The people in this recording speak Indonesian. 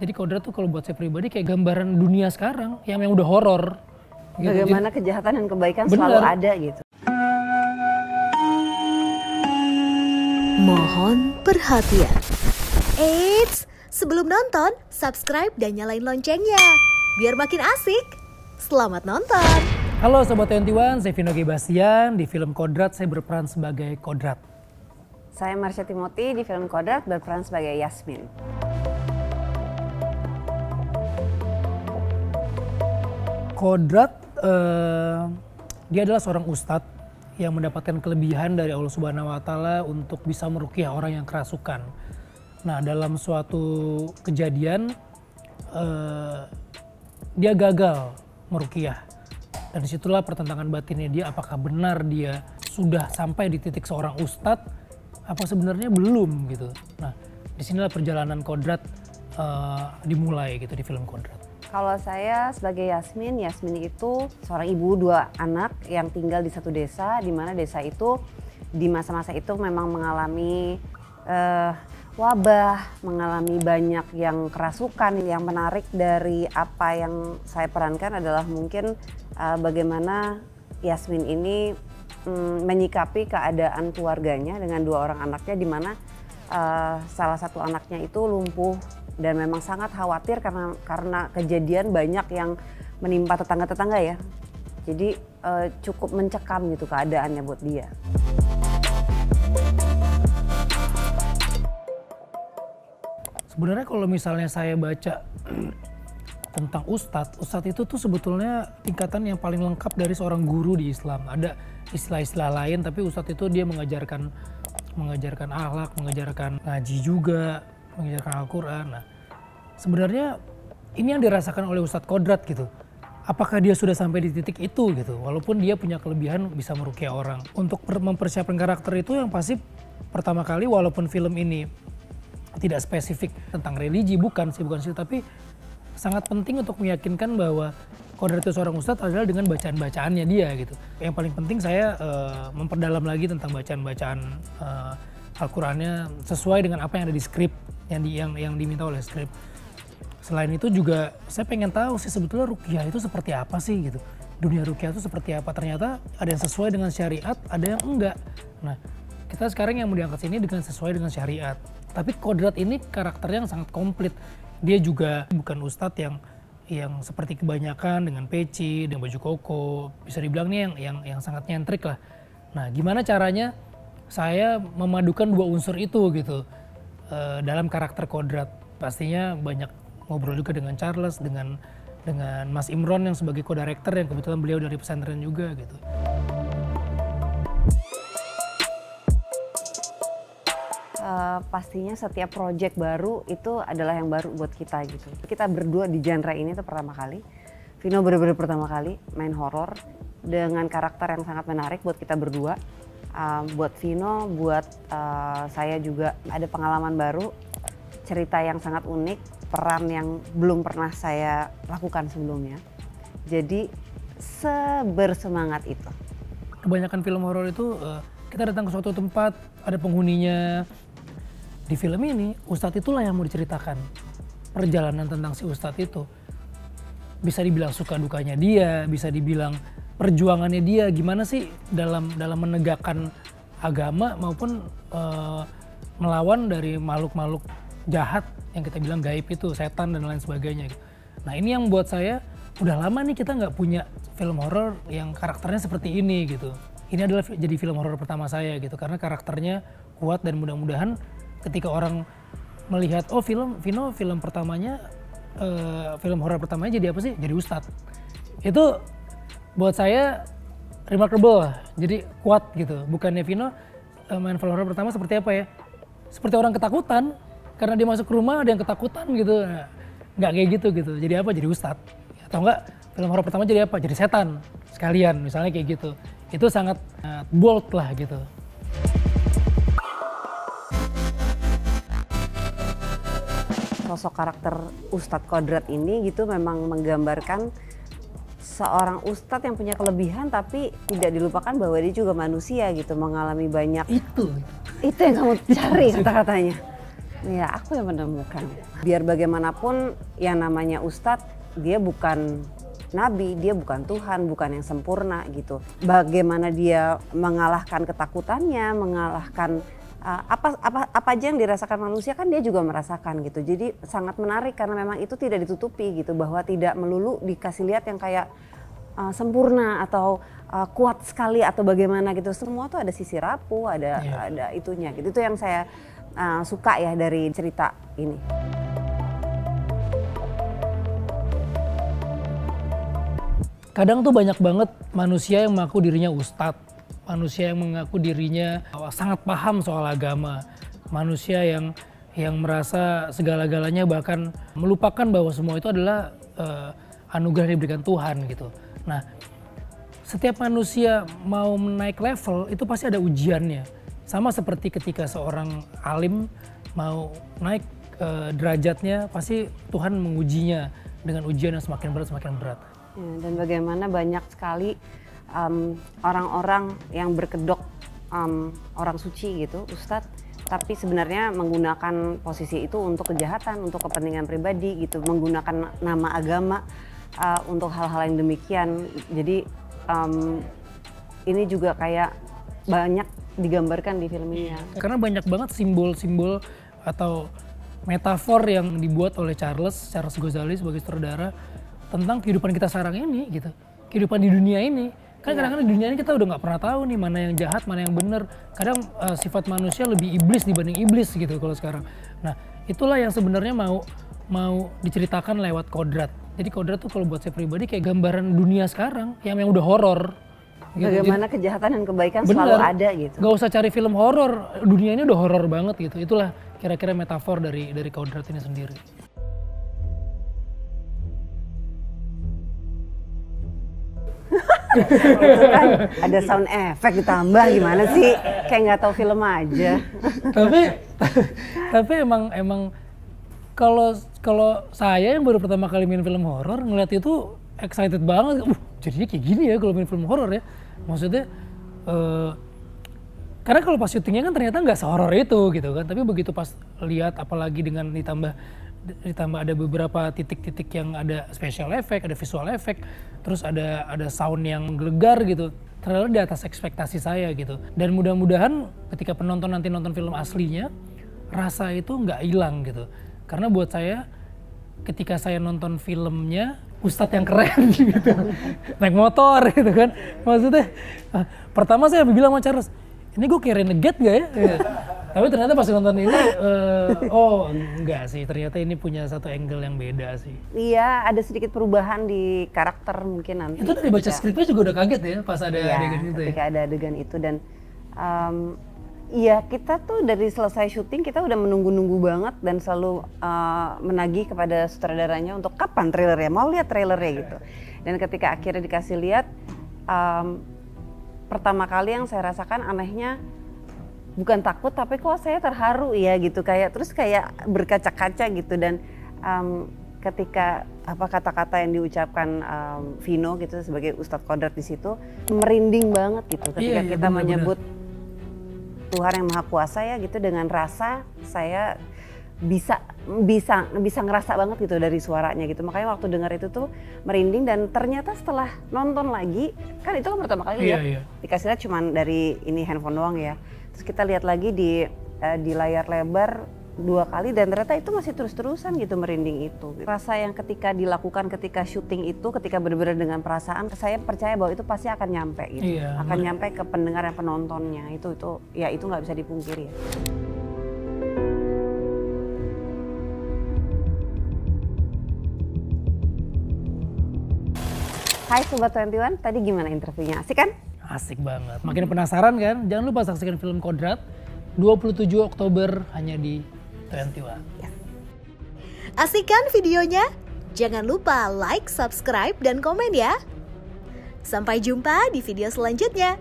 Jadi Kodrat tuh kalau buat saya pribadi kayak gambaran dunia sekarang yang udah horor. Gitu. Bagaimana kejahatan dan kebaikan Bener. selalu ada gitu. Mohon perhatian. Eits, sebelum nonton, subscribe dan nyalain loncengnya. Biar makin asik. Selamat nonton. Halo Sobat 21, saya Vino G. Bastian. Di film Kodrat saya berperan sebagai Kodrat. Saya Marsha Timothy, di film Kodrat berperan sebagai Yasmin. Kodrat, dia adalah seorang ustadz yang mendapatkan kelebihan dari Allah Subhanahu wa Ta'ala untuk bisa meruqyah orang yang kerasukan. Nah, dalam suatu kejadian dia gagal meruqyah. Dan disitulah pertentangan batinnya dia, apakah benar dia sudah sampai di titik seorang ustadz, apa sebenarnya belum gitu. Nah, disinilah perjalanan Kodrat dimulai gitu di film Kodrat. Kalau saya sebagai Yasmin itu seorang ibu 2 anak yang tinggal di satu desa, di mana desa itu di masa-masa itu memang mengalami wabah, mengalami banyak yang kerasukan. Yang menarik dari apa yang saya perankan adalah mungkin bagaimana Yasmin ini menyikapi keadaan keluarganya dengan 2 orang anaknya, di mana salah satu anaknya itu lumpuh dan memang sangat khawatir karena kejadian banyak yang menimpa tetangga-tetangga ya. Jadi cukup mencekam gitu keadaannya buat dia. Sebenarnya kalau misalnya saya baca tentang ustadz itu tuh sebetulnya tingkatan yang paling lengkap dari seorang guru di Islam. Ada istilah-istilah lain, tapi ustadz itu dia mengajarkan akhlak, mengajarkan ngaji juga, mengajarkan Al-Quran. Nah, sebenarnya ini yang dirasakan oleh Ustadz Kodrat gitu. Apakah dia sudah sampai di titik itu gitu? Walaupun dia punya kelebihan bisa meruqyah orang. Untuk mempersiapkan karakter itu yang pasti pertama kali, walaupun film ini tidak spesifik tentang religi, bukan sih, tapi sangat penting untuk meyakinkan bahwa Kodrat itu seorang ustadz adalah dengan bacaan-bacaannya dia gitu. Yang paling penting saya memperdalam lagi tentang bacaan-bacaan Al-Qurannya sesuai dengan apa yang ada di skrip yang diminta oleh skrip. Selain itu juga saya pengen tahu sih sebetulnya ruqyah itu seperti apa sih gitu. Dunia ruqyah itu seperti apa? Ternyata ada yang sesuai dengan syariat, ada yang enggak. Nah, kita sekarang yang mau diangkat sini dengan sesuai dengan syariat. Tapi Kodrat ini karakternya yang sangat komplit. Dia juga bukan ustadz yang seperti kebanyakan dengan peci, dengan baju koko. Bisa dibilang nih yang sangat nyentrik lah. Nah, gimana caranya saya memadukan 2 unsur itu gitu dalam karakter Kodrat. Pastinya banyak ngobrol juga dengan Charles, dengan Mas Imron yang sebagai co-director yang kebetulan beliau dari pesantren juga gitu. Pastinya setiap project baru itu adalah yang baru buat kita gitu. Kita berdua di genre ini tuh pertama kali. Vino bener-bener pertama kali main horor dengan karakter yang sangat menarik buat kita berdua. Buat Vino, buat saya juga ada pengalaman baru, cerita yang sangat unik, peran yang belum pernah saya lakukan sebelumnya. Jadi sebersemangat itu. Kebanyakan film horor itu kita datang ke suatu tempat, ada penghuninya. Di film ini, ustadz itulah yang mau diceritakan. Perjalanan tentang si ustadz itu. Bisa dibilang suka dukanya dia, bisa dibilang perjuangannya dia, gimana sih dalam menegakkan agama maupun melawan dari makhluk-makhluk jahat yang kita bilang gaib itu, setan dan lain sebagainya. Nah, ini yang buat saya udah lama nih kita nggak punya film horor yang karakternya seperti ini gitu. Ini adalah jadi film horor pertama saya gitu, karena karakternya kuat dan mudah-mudahan ketika orang melihat Vino film pertamanya film horor pertamanya jadi apa sih? Jadi ustadz. Itu buat saya remarkable lah, jadi kuat gitu. Bukannya Vino main film horor pertama seperti apa ya? Seperti orang ketakutan karena dia masuk ke rumah ada yang ketakutan gitu. Nah, nggak kayak gitu. Jadi apa? Jadi ustadz. Atau enggak film horor pertama jadi apa? Jadi setan sekalian misalnya kayak gitu. Itu sangat bold lah gitu. Sosok karakter Ustadz Kodrat ini gitu memang menggambarkan seorang ustadz yang punya kelebihan tapi tidak dilupakan bahwa dia juga manusia gitu, mengalami banyak. Itu yang kamu cari kata-katanya. Ya, aku yang menemukan. Biar bagaimanapun yang namanya ustadz, dia bukan nabi, dia bukan Tuhan, bukan yang sempurna gitu. Bagaimana dia mengalahkan ketakutannya, mengalahkan apa aja yang dirasakan manusia kan dia juga merasakan gitu. Jadi sangat menarik karena memang itu tidak ditutupi gitu, bahwa tidak melulu dikasih lihat yang kayak sempurna atau kuat sekali atau bagaimana gitu. Semua tuh ada sisi rapuh, ada itunya gitu. Itu yang saya suka ya dari cerita ini. Kadang tuh banyak banget manusia yang mengaku dirinya ustadz, manusia yang mengaku dirinya sangat paham soal agama, manusia yang merasa segala-galanya, bahkan melupakan bahwa semua itu adalah anugerah yang diberikan Tuhan gitu. Nah, setiap manusia mau naik level itu pasti ada ujiannya. Sama seperti ketika seorang alim mau naik derajatnya, pasti Tuhan mengujinya dengan ujian yang semakin berat. Ya, dan bagaimana banyak sekali orang-orang yang berkedok orang suci gitu, ustadz, tapi sebenarnya menggunakan posisi itu untuk kejahatan, untuk kepentingan pribadi gitu, menggunakan nama agama untuk hal-hal yang demikian. Jadi ini juga kayak banyak digambarkan di film ini. Karena banyak banget simbol-simbol atau metafor yang dibuat oleh Charles Ghazali sebagai sutradara tentang kehidupan kita sekarang ini gitu, kehidupan di dunia ini. Kan kadang-kadang di dunia ini kita udah nggak pernah tahu nih mana yang jahat, mana yang benar. Kadang sifat manusia lebih iblis dibanding iblis gitu kalau sekarang. Nah, itulah yang sebenarnya mau diceritakan lewat Kodrat. Jadi Kodrat tuh kalau buat saya pribadi kayak gambaran dunia sekarang yang udah horor. Gitu. Bagaimana kejahatan dan kebaikan selalu ada gitu. Gak usah cari film horor, dunia ini udah horor banget gitu. Itulah kira-kira metafor dari Kodrat ini sendiri. Itu kan ada sound effect ditambah, gimana sih? Kayak nggak tahu film aja. tapi emang kalau saya yang baru pertama kali main film horor ngeliat itu excited banget. Jadinya kayak gini ya kalau main film horor ya. Maksudnya karena kalau pas syutingnya kan ternyata nggak sehoror itu gitu kan. Tapi begitu pas lihat, apalagi dengan ditambah ada beberapa titik-titik yang ada special effect, ada visual effect, terus ada sound yang menggelegar gitu, terlalu di atas ekspektasi saya gitu. Dan mudah-mudahan ketika penonton nanti nonton film aslinya, rasa itu nggak hilang gitu. Karena buat saya, ketika saya nonton filmnya, ustadz yang keren gitu, naik motor gitu kan, maksudnya pertama saya bilang sama Charles, ini gue kayak renegade gak ya? Tapi ternyata pas nonton ini, oh enggak sih, ternyata ini punya satu angle yang beda sih. Iya, ada sedikit perubahan di karakter mungkin nanti. Itu dari baca skripnya juga udah kaget ya pas ada adegan itu ya? Ketika ada adegan itu dan iya, kita tuh dari selesai syuting kita udah menunggu-nunggu banget dan selalu menagih kepada sutradaranya untuk kapan trailernya, mau lihat trailernya gitu. Dan ketika akhirnya dikasih lihat, pertama kali yang saya rasakan anehnya bukan takut tapi kok saya terharu ya gitu, kayak terus kayak berkaca-kaca gitu. Dan ketika kata-kata yang diucapkan Vino gitu sebagai Ustadz Kodrat di situ merinding banget gitu ketika kita menyebut Tuhan yang Maha Kuasa ya gitu, dengan rasa saya bisa ngerasa banget gitu dari suaranya gitu. Makanya waktu dengar itu tuh merinding, dan ternyata setelah nonton lagi, kan itu kan pertama kali dikasih lihat cuman dari ini handphone doang ya. Terus kita lihat lagi di layar lebar 2 kali dan ternyata itu masih terus-terusan gitu merinding itu. Rasa yang ketika dilakukan ketika syuting itu, ketika benar-benar dengan perasaan, saya percaya bahwa itu pasti akan nyampe gitu. Akan nyampe ke pendengar dan penontonnya. Itu ya itu nggak bisa dipungkiri ya. Hai Sobat 21, tadi gimana interviewnya? Asik kan? Asik banget. Makin penasaran kan? Jangan lupa saksikan film Kodrat 27 Oktober hanya di 21. Asik kan videonya? Jangan lupa like, subscribe, dan komen ya. Sampai jumpa di video selanjutnya.